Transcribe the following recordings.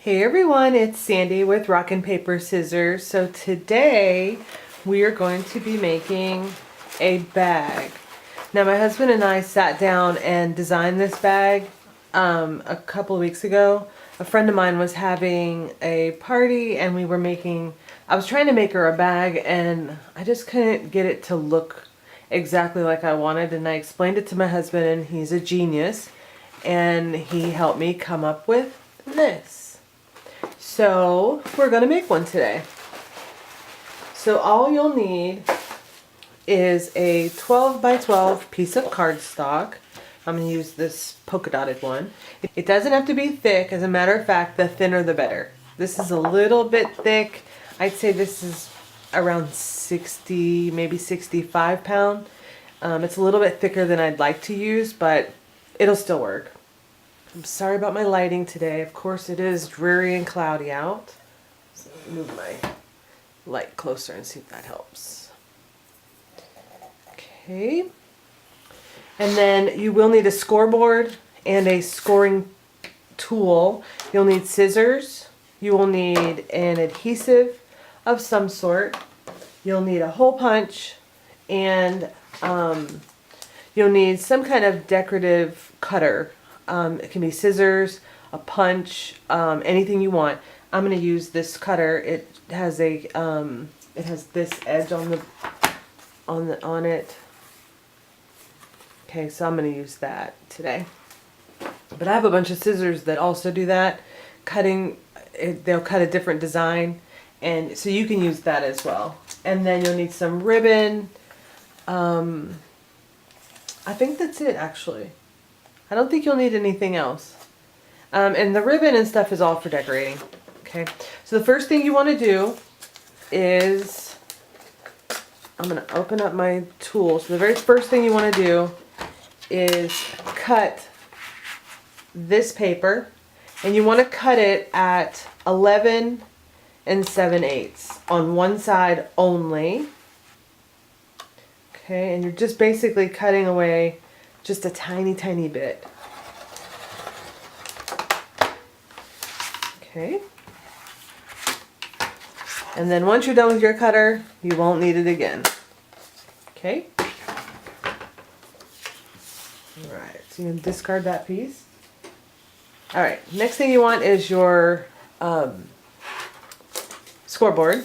Hey everyone, it's Sandy with Rock and Paper Scissors. So today we are going to be making a bag. Now my husband and I sat down and designed this bag a couple of weeks ago. A friend of mine was having a party and I was trying to make her a bag and I just couldn't get it to look exactly like I wanted, and I explained it to my husband and he's a genius and he helped me come up with this. So we're going to make one today. So all you'll need is a 12 by 12 piece of cardstock. I'm going to use this polka dotted one. It doesn't have to be thick. As a matter of fact, the thinner the better. This is a little bit thick. I'd say this is around 60, maybe 65 pound. It's a little bit thicker than I'd like to use, but it'll still work. I'm sorry about my lighting today. Of course it is dreary and cloudy out. So let me move my light closer and see if that helps. Okay. And then you will need a scoreboard and a scoring tool. You'll need scissors. You will need an adhesive of some sort. You'll need a hole punch, and you'll need some kind of decorative cutter. It can be scissors, a punch, anything you want. I'm going to use this cutter. It has this edge on it. Okay, so I'm going to use that today. But I have a bunch of scissors that also do that. They'll cut a different design, and so you can use that as well. And then you'll need some ribbon. I think that's it, actually. I don't think you'll need anything else. And the ribbon and stuff is all for decorating. Okay, so the first thing you want to do is, I'm going to open up my tool. So the very first thing you want to do is cut this paper, and you want to cut it at 11 7/8 on one side only. Okay, and you're just basically cutting away just a tiny, tiny bit. Okay. And then once you're done with your cutter, you won't need it again. Okay. Alright, so you can discard that piece. Alright, next thing you want is your scoreboard.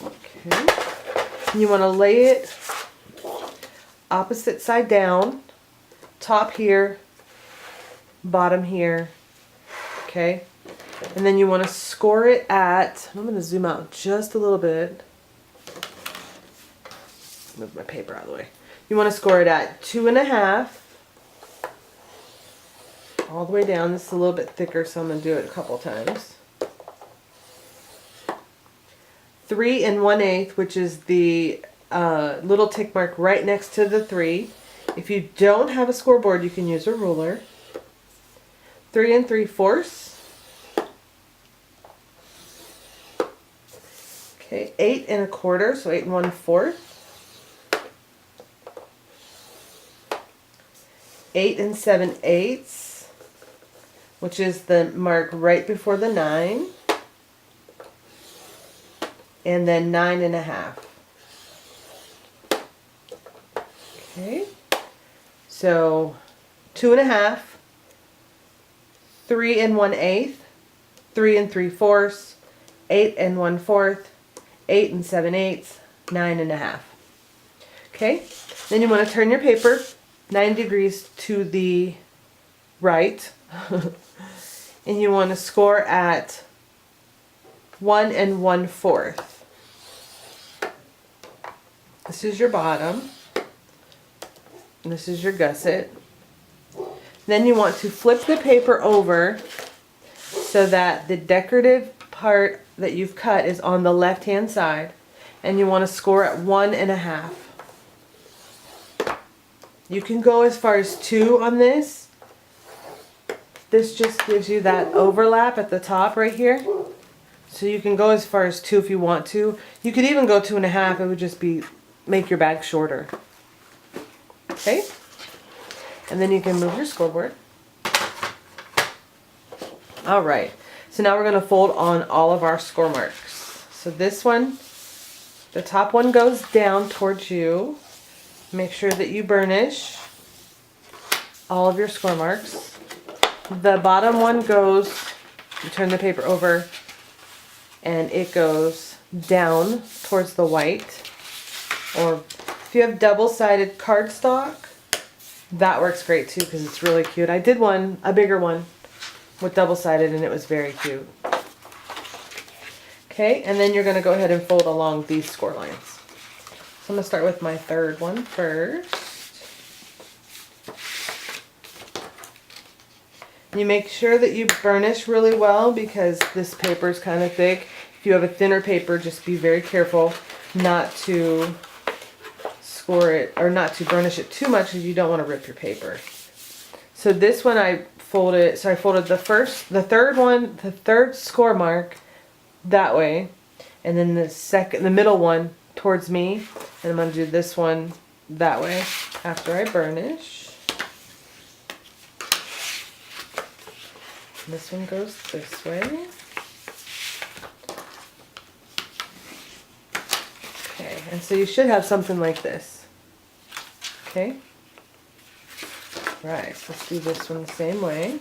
Okay. And you want to lay it opposite side down, top here, bottom here. Okay, and then you want to score it at, I'm going to zoom out just a little bit, move my paper out of the way. You want to score it at 2.5 all the way down. This is a little bit thicker, so I'm going to do it a couple times. 3 1/8, which is the little tick mark right next to the 3. If you don't have a scoreboard, you can use a ruler. 3 3/4. Okay, 8 1/4, so 8 1/4. 8 7/8, which is the mark right before the 9. And then 9 1/2. Okay, so 2.5, 3 1/8, 3 3/4, 8 1/4, 8 7/8, 9 1/2. Okay, then you want to turn your paper 90 degrees to the right, and you want to score at 1 1/4. This is your bottom. And this is your gusset. Then you want to flip the paper over so that the decorative part that you've cut is on the left hand side, and you want to score at 1 1/2. You can go as far as 2 on this. This just gives you that overlap at the top right here. So you can go as far as 2 if you want to. You could even go 2 1/2. It would just make your bag shorter. Okay? And then you can move your scoreboard. All right, so now we're going to fold on all of our score marks. So this one, the top one goes down towards you. Make sure that you burnish all of your score marks. The bottom one goes, you turn the paper over, and it goes down towards the white. Or if you have double-sided cardstock, that works great too because it's really cute. I did one, a bigger one, with double-sided, and it was very cute. Okay, and then you're going to go ahead and fold along these score lines. So I'm going to start with my third one first. You make sure that you burnish really well because this paper is kind of thick. If you have a thinner paper, just be very careful not to score it or not to burnish it too much because you don't want to rip your paper. So this one I folded the third score mark that way, and then the middle one towards me, and I'm going to do this one that way after I burnish. This one goes this way. Okay, and so you should have something like this. Okay. Right, so let's do this one the same way.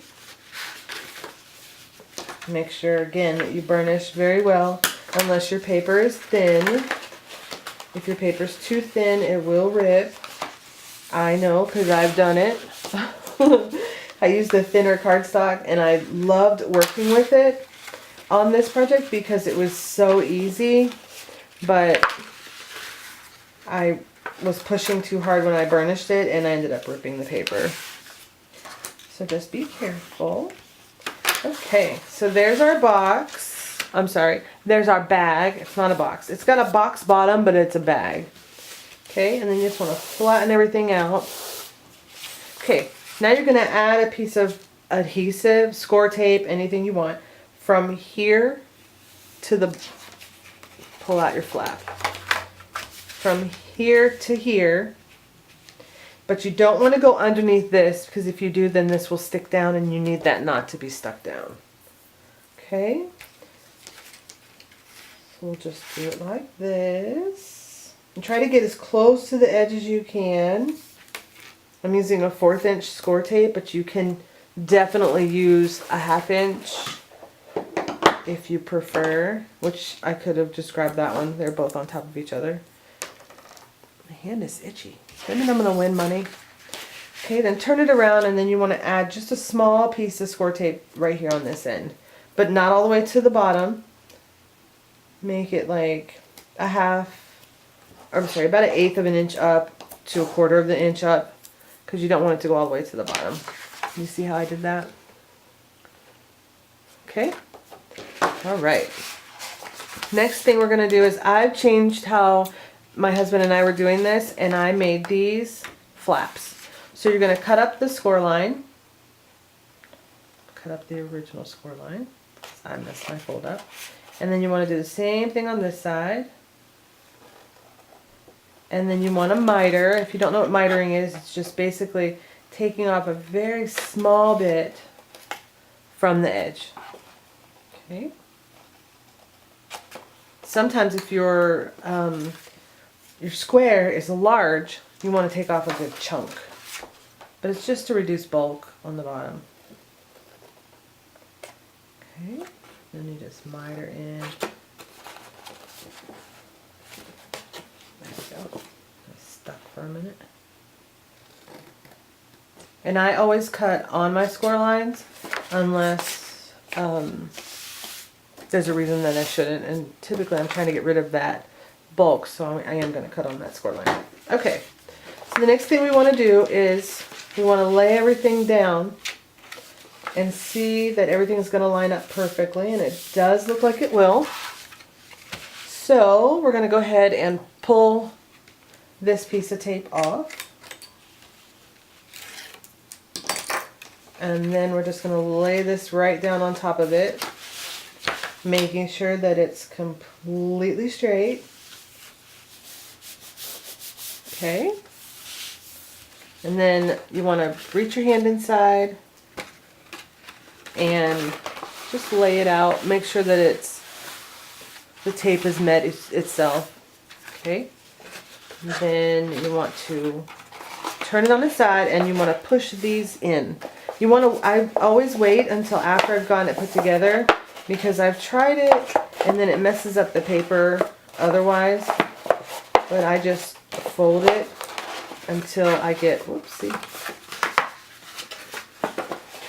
Make sure again that you burnish very well, unless your paper is thin. If your paper's too thin, it will rip. I know, because I've done it. I used the thinner cardstock and I loved working with it on this project because it was so easy, but I was pushing too hard when I burnished it and I ended up ripping the paper. So just be careful. Okay, so there's our box. I'm sorry, there's our bag. It's not a box. It's got a box bottom, but it's a bag. Okay, and then you just want to flatten everything out. Okay. Now you're going to add a piece of adhesive, score tape, anything you want, from here to the, pull out your flap, from here to here, but you don't want to go underneath this because if you do then this will stick down and you need that knot to be stuck down. Okay, so we'll just do it like this and try to get as close to the edge as you can. I'm using a 1/4 inch score tape, but you can definitely use a 1/2 inch if you prefer, which I could have just grabbed that one. They're both on top of each other. My hand is itchy. Does that mean I'm going to win money? Okay, then turn it around and then you want to add just a small piece of score tape right here on this end, but not all the way to the bottom. Make it like about 1/8 of an inch up to 1/4 of an inch up, because you don't want it to go all the way to the bottom. You see how I did that? Okay. All right. Next thing we're going to do is I've changed how my husband and I were doing this, and I made these flaps. So you're going to cut up the score line. Cut up the original score line. I messed my fold up. And then you want to do the same thing on this side. And then you want to miter. If you don't know what mitering is, it's just basically taking off a very small bit from the edge. Okay. Sometimes if your square is large, you want to take off a good chunk. But it's just to reduce bulk on the bottom. Okay. Then you just miter in. Stuck for a minute. And I always cut on my score lines unless there's a reason that I shouldn't, and typically I'm trying to get rid of that bulk, so I am going to cut on that score line. Okay, so the next thing we want to do is we want to lay everything down and see that everything's going to line up perfectly, and it does look like it will. So we're going to go ahead and pull this piece of tape off. And then we're just going to lay this right down on top of it, making sure that it's completely straight. Okay. And then you want to reach your hand inside and Just lay it out. Make sure that the tape is met itself. Okay. And then you want to turn it on the side and you want to push these in. You want to, I always wait until after I've gotten it put together because I've tried it and then it messes up the paper otherwise. But I just fold it until I get, whoopsie.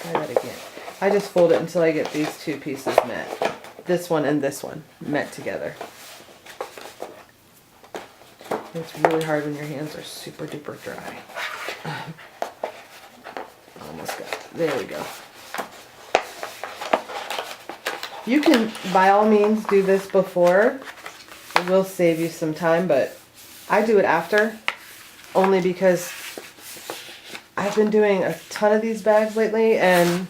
Try that again. I just fold it until I get these two pieces met. This one and this one met together. It's really hard when your hands are super duper dry. Almost got it. There we go. You can, by all means, do this before. It will save you some time, but I do it after. Only because I've been doing a ton of these bags lately, and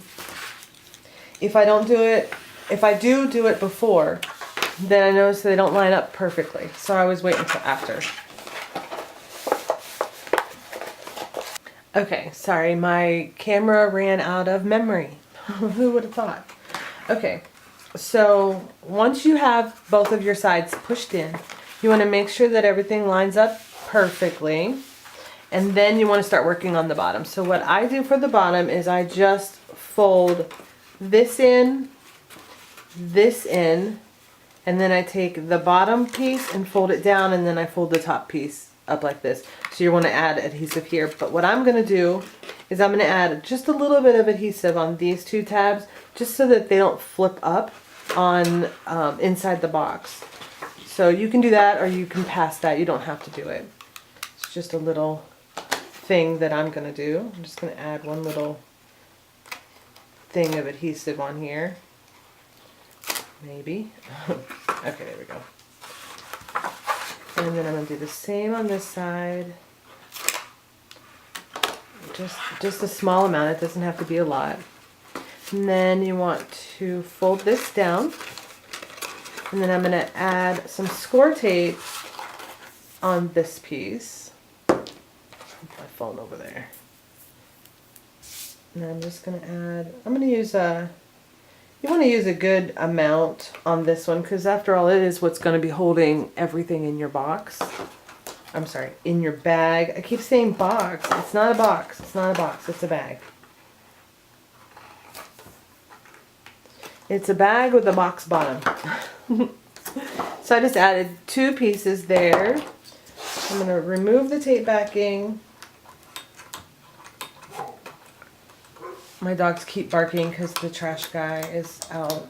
if I don't do it, if I do it before, then I notice they don't line up perfectly. So I always wait until after. Okay, sorry, my camera ran out of memory. Who would have thought? Okay, so once you have both of your sides pushed in, you want to make sure that everything lines up perfectly. And then you want to start working on the bottom. So what I do for the bottom is I just fold this in, and then I take the bottom piece and fold it down, and then I fold the top piece up like this. So you want to add adhesive here. But what I'm going to do is I'm going to add just a little bit of adhesive on these two tabs, just so that they don't flip up on inside the box. So you can do that or you can pass that. You don't have to do it. It's just a little thing that I'm going to do. I'm just going to add one little thing of adhesive on here. Maybe. Okay, there we go. And then I'm going to do the same on this side. Just a small amount. It doesn't have to be a lot. And then you want to fold this down. And then I'm going to add some score tape on this piece. Put my phone over there. And I'm just going to add, I'm going to use you want to use a good amount on this one because after all it is what's going to be holding everything in your box. I'm sorry, in your bag. I keep saying box. It's not a box. It's not a box. It's a bag. It's a bag with a box bottom. So I just added two pieces there. I'm going to remove the tape backing. My dogs keep barking because the trash guy is out.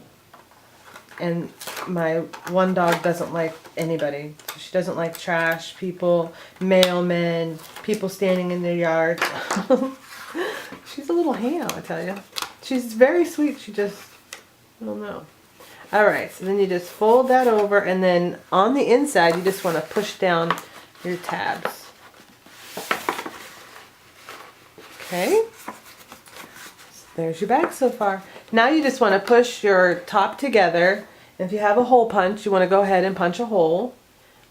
And my one dog doesn't like anybody. She doesn't like trash, people, mailmen, people standing in their yard. She's a little ham, I tell you. She's very sweet. She just, I don't know. Alright, so then you just fold that over, and then on the inside you just want to push down your tabs. Okay. There's your bag so far. Now you just want to push your top together. If you have a hole punch, you want to go ahead and punch a hole.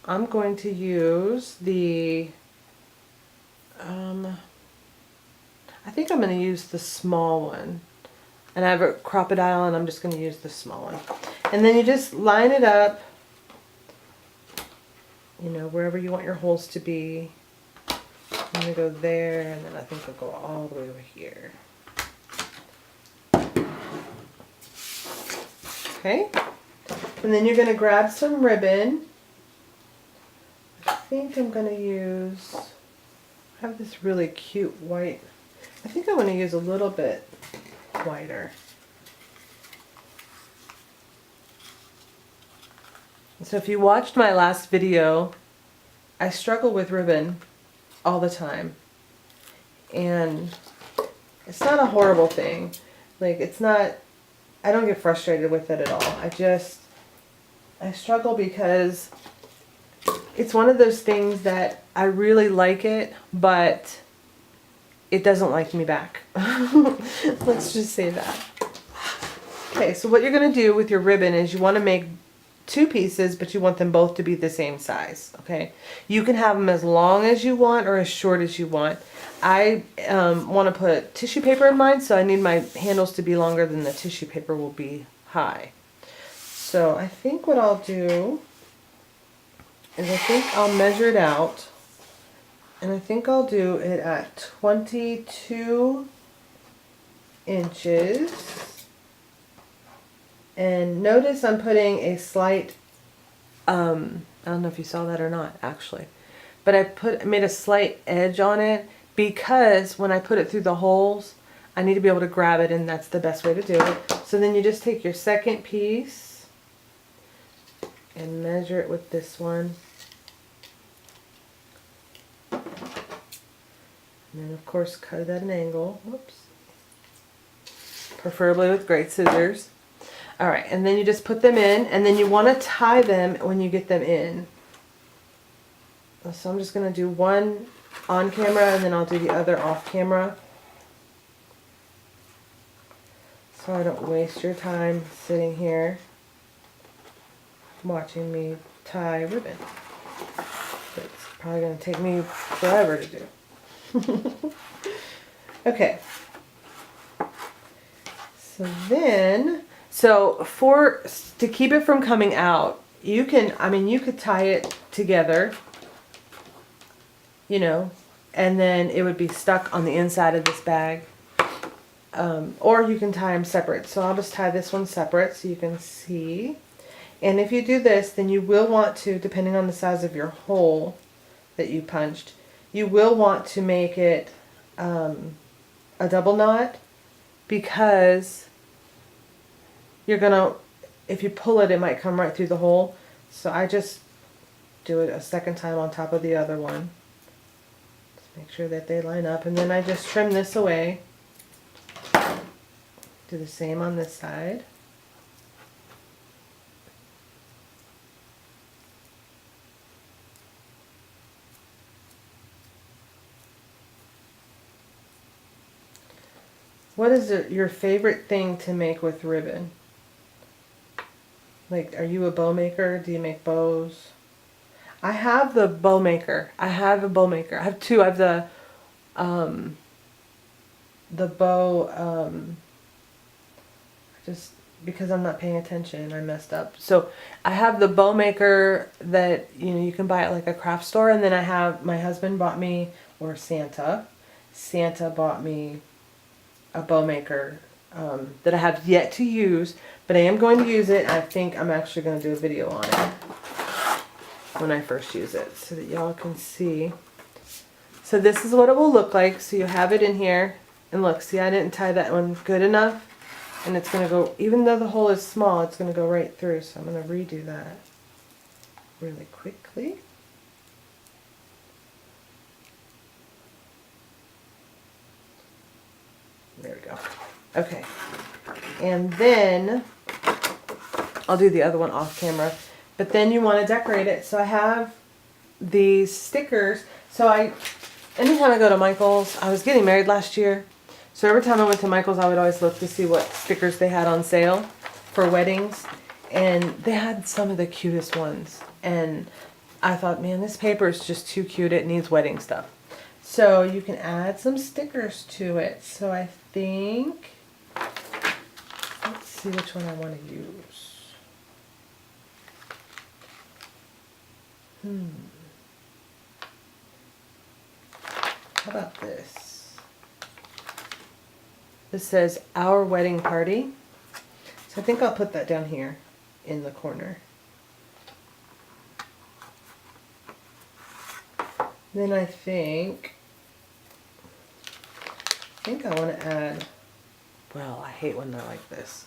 I'm going to use the, I think I'm going to use the small one. And I have a crocodile and I'm just going to use the small one. And then you just line it up, you know, wherever you want your holes to be. I'm going to go there, and then I think I'll go all the way over here. Okay, and then you're going to grab some ribbon. I think I'm going to use, I have this really cute white, I think I'm going to use a little bit whiter. So if you watched my last video, I struggle with ribbon all the time. And it's not a horrible thing. Like, it's not, I don't get frustrated with it at all. I struggle because it's one of those things that I really like it, but it doesn't like me back. Let's just say that. Okay, so what you're going to do with your ribbon is you want to make two pieces, but you want them both to be the same size. Okay, you can have them as long as you want or as short as you want. I want to put tissue paper in mine, so I need my handles to be longer than the tissue paper will be high. So I think what I'll do is I think I'll measure it out, and I think I'll do it at 22 inches. And notice I'm putting a slight, I don't know if you saw that or not actually, but I made a slight edge on it because when I put it through the holes, I need to be able to grab it, and that's the best way to do it. So then you just take your second piece and measure it with this one. And then of course cut it at an angle. Whoops. Preferably with great scissors. Alright, and then you just put them in, and then you want to tie them when you get them in. So I'm just going to do one on camera, and then I'll do the other off camera, so I don't waste your time sitting here watching me tie ribbon. It's probably going to take me forever to do. Okay. So then, to keep it from coming out, you could tie it together, and then it would be stuck on the inside of this bag. Or you can tie them separate. So I'll just tie this one separate so you can see. And if you do this, then you will want to, depending on the size of your hole that you punched, you will want to make it a double knot, because you're gonna, if you pull it, it might come right through the hole. So I just do it a second time on top of the other one. Just make sure that they line up, and then I just trim this away. Do the same on this side. What is your favorite thing to make with ribbon? Like, are you a bow maker? Do you make bows? I have the bow maker. I have a bow maker. I have two. I have the bow, just because I'm not paying attention, I messed up. So I have the bow maker that, you can buy at like a craft store, and then I have, my husband bought me, or Santa bought me a bow maker that I have yet to use, but I am going to use it. I think I'm actually going to do a video on it when I first use it, so that y'all can see. So this is what it will look like. So you have it in here, and look, see, I didn't tie that one good enough, and it's going to go, even though the hole is small, it's going to go right through. So I'm going to redo that really quickly. There we go. Okay. And then I'll do the other one off camera. But then you want to decorate it. So I have these stickers. So anytime I go to Michael's, I was getting married last year. So every time I went to Michael's, I would always look to see what stickers they had on sale for weddings. And they had some of the cutest ones. And I thought, man, this paper is just too cute. It needs wedding stuff. So you can add some stickers to it. So I think, let's see which one I want to use. How about this? This says Our Wedding Party. So I think I'll put that down here in the corner. Then I think I want to add, well, I hate when they're like this.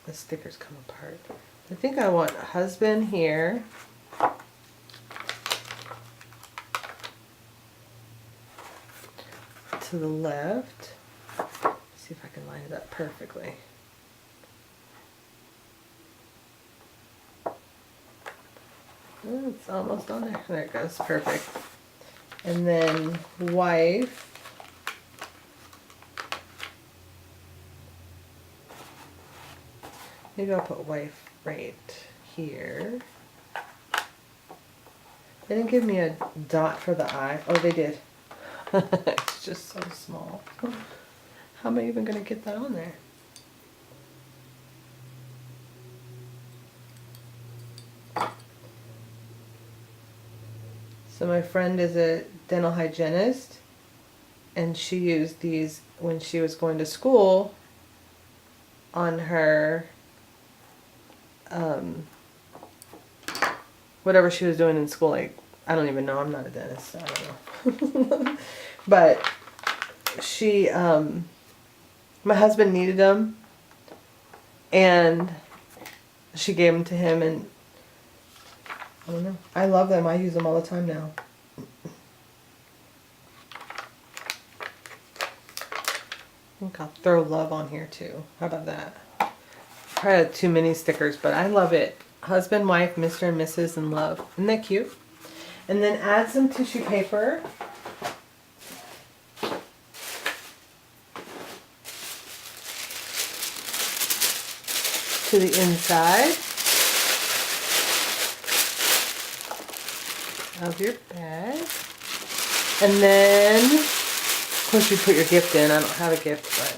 The stickers come apart. I think I want husband here. To the left. See if I can line it up perfectly. Oh, it's almost on there. There it goes. Perfect. And then wife. Maybe I'll put wife right here. They didn't give me a dot for the eye. Oh, they did. It's just so small. How am I even going to get that on there? So my friend is a dental hygienist, and she used these when she was going to school on her whatever she was doing in school. Like, I don't even know, I'm not a dentist, so I don't know. But she my husband needed them, and she gave them to him, and I don't know, I love them. I use them all the time now. I think I'll throw love on here too. How about that? Probably had too many stickers, but I love it. Husband, wife, Mr. and Mrs. and love. Isn't that cute? And then add some tissue paper. To the inside of your bag. And then, of course, you put your gift in. I don't have a gift, but.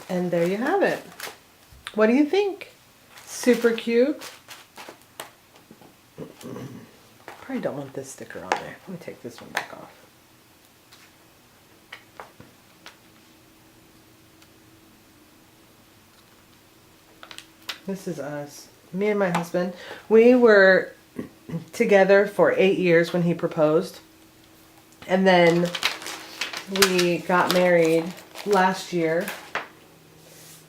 And there you have it. What do you think? Super cute. Probably don't want this sticker on there. Let me take this one back off. This is us. Me and my husband. We were together for 8 years when he proposed. And then we got married last year.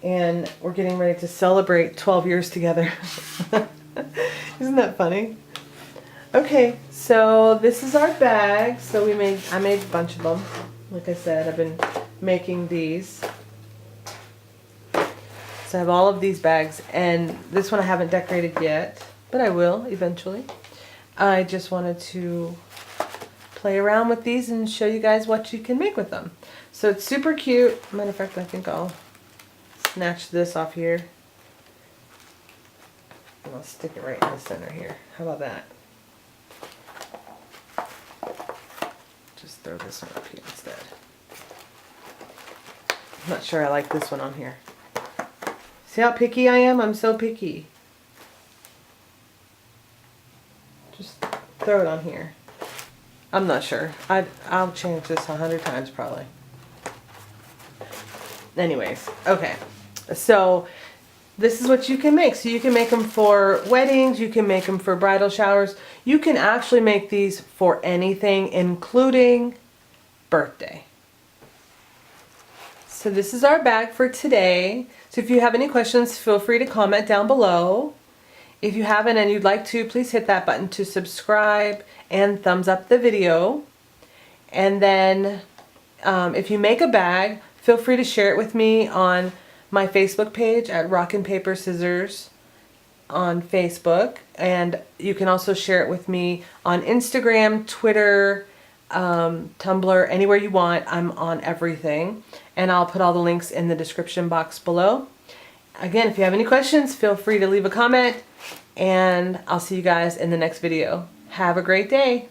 And we're getting ready to celebrate 12 years together. Isn't that funny? Okay, so this is our bag. So I made a bunch of them. Like I said, I've been making these. So I have all of these bags, and this one I haven't decorated yet, but I will eventually. I just wanted to play around with these and show you guys what you can make with them. So it's super cute. Matter of fact, I think I'll snatch this off here. And I'll stick it right in the center here. How about that? Just throw this one up here instead. I'm not sure I like this one on here. See how picky I am? I'm so picky. Just throw it on here. I'm not sure. I'll change this 100 times probably. Anyways, okay. So this is what you can make. So you can make them for weddings. You can make them for bridal showers. You can actually make these for anything, including birthday. So this is our bag for today. So if you have any questions, feel free to comment down below. If you haven't and you'd like to, please hit that button to subscribe and thumbs up the video. And then if you make a bag, feel free to share it with me on my Facebook page at Rockin' Paper Scissors on Facebook. And you can also share it with me on Instagram, Twitter, Tumblr, anywhere you want. I'm on everything. And I'll put all the links in the description box below. Again, if you have any questions, feel free to leave a comment. And I'll see you guys in the next video. Have a great day.